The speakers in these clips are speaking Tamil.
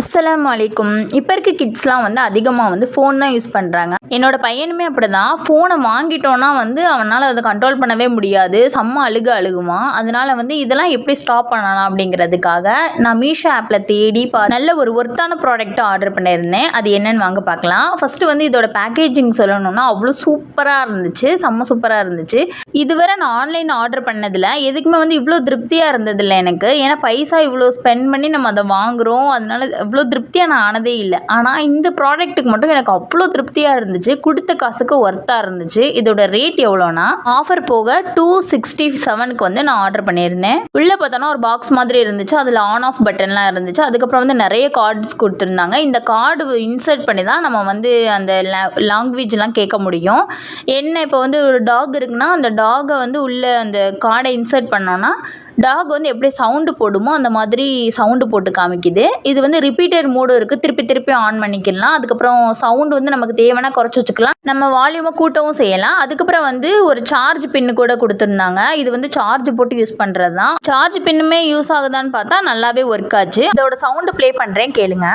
அஸ்ஸலாமு அலைக்கும். இப்போ இருக்க கிட்ஸ்லாம் வந்து அதிகமாக வந்து ஃபோன் தான் யூஸ் பண்ணுறாங்க. என்னோட பையனுமே அப்படி தான். ஃபோனை வாங்கிட்டோன்னா வந்து அவனால் அதை கண்ட்ரோல் பண்ணவே முடியாது. செம்ம அழுகுவான். அதனால வந்து இதெல்லாம் எப்படி ஸ்டாப் பண்ணலாம் அப்படிங்கிறதுக்காக நான் மீஷோ ஆப்பில் தேடி நல்ல ஒரு ஒர்த்தான ப்ராடக்ட்டை ஆர்டர் பண்ணியிருந்தேன். அது என்னென்னு வாங்க பார்க்கலாம். ஃபஸ்ட்டு வந்து இதோட பேக்கேஜிங் சொல்லணும்னா அவ்வளோ சூப்பராக இருந்துச்சு. செம்ம சூப்பராக இருந்துச்சு. இதுவரை நான் ஆன்லைன் ஆர்டர் பண்ணதில் எதுக்குமே வந்து இவ்வளோ திருப்தியாக இருந்ததில்லை எனக்கு. ஏன்னா பைசா இவ்வளோ ஸ்பெண்ட் பண்ணி நம்ம அதை வாங்குகிறோம். அதனால அவ்வளோ திருப்தியாக நான் ஆனதே இல்லை. ஆனால் இந்த ப்ராடக்ட்டுக்கு மட்டும் எனக்கு அவ்வளோ திருப்தியாக இருந்துச்சு. கொடுத்த காசுக்கு ஒர்த்தாக இருந்துச்சு. இதோட ரேட் எவ்வளோனா ஆஃபர் போக 267க்கு வந்து நான் ஆர்டர் பண்ணியிருந்தேன். உள்ளே பார்த்தோன்னா ஒரு பாக்ஸ் மாதிரி இருந்துச்சு. அதில் ஆன் ஆஃப் பட்டன்லாம் இருந்துச்சு. அதுக்கப்புறம் வந்து நிறைய கார்ட்ஸ் கொடுத்துருந்தாங்க. இந்த கார்டு இன்சர்ட் பண்ணி தான் நம்ம வந்து அந்த லாங்குவேஜ்லாம் கேட்க முடியும். என்ன இப்போ வந்து ஒரு டாக் இருக்குன்னா அந்த டாகை வந்து உள்ளே அந்த கார்டை இன்சர்ட் பண்ணோன்னா டாக் வந்து எப்படி சவுண்டு போடுமோ அந்த மாதிரி சவுண்டு போட்டு காமிக்குது. இது வந்து ரிப்பீட்டட் மோடும் இருக்குது. திருப்பி ஆன் பண்ணிக்கலாம். அதுக்கப்புறம் சவுண்டு வந்து நமக்கு தேவைன்னா குறைச்சி வச்சுக்கலாம். நம்ம வால்யூமை கூட்டவும் செய்யலாம். அதுக்கப்புறம் வந்து ஒரு சார்ஜ் பின்னு கூட கொடுத்துருந்தாங்க. இது வந்து சார்ஜ் போட்டு யூஸ் பண்ணுறது தான். சார்ஜ் பின்னுமே யூஸ் ஆகுதான்னு பார்த்தா நல்லாவே ஒர்க் ஆச்சு. இதோட சவுண்டு ப்ளே பண்ணுறேன், கேளுங்க.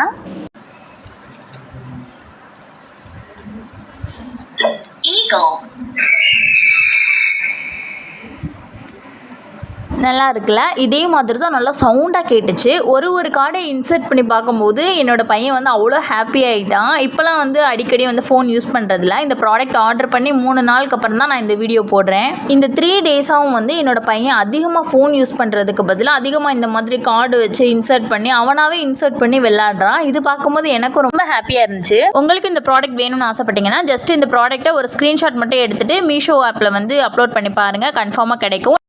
நல்லா இருக்குல்ல. இதே மாதிரி தான் நல்லா சவுண்டாக கேட்டுச்சு. ஒரு கார்டை இன்சர்ட் பண்ணி பார்க்கும்போது என்னோடய பையன் வந்து அவ்வளோ ஹாப்பி ஆகிட்டான். இப்போலாம் வந்து அடிக்கடி வந்து ஃபோன் யூஸ் பண்ணுறதில்ல. இந்த ப்ராடக்ட் ஆர்டர் பண்ணி 3 நாளுக்கு அப்புறம் தான் நான் இந்த வீடியோ போடுறேன். இந்த 3 டேஸாகவும் வந்து என்னோடய பையன் அதிகமாக ஃபோன் யூஸ் பண்ணுறதுக்கு பதிலாக அதிகமாக இந்த மாதிரி கார்டு வச்சு இன்சர்ட் பண்ணி அவனாவே இன்சர்ட் பண்ணி விளையாடுறான். இது பார்க்கும்போது எனக்கும் ரொம்ப ஹாப்பியாக இருந்துச்சு. உங்களுக்கு இந்த ப்ராடக்ட் வேணும்னு ஆசைப்பட்டீங்கன்னா ஜஸ்ட் இந்த ப்ராடக்ட்டை ஒரு ஸ்க்ரீன்ஷாட் மட்டும் எடுத்துகிட்டு மீஷோ ஆப்பில் வந்து அப்லோட் பண்ணி பாருங்கள். கன்ஃபார்மாக கிடைக்கும்.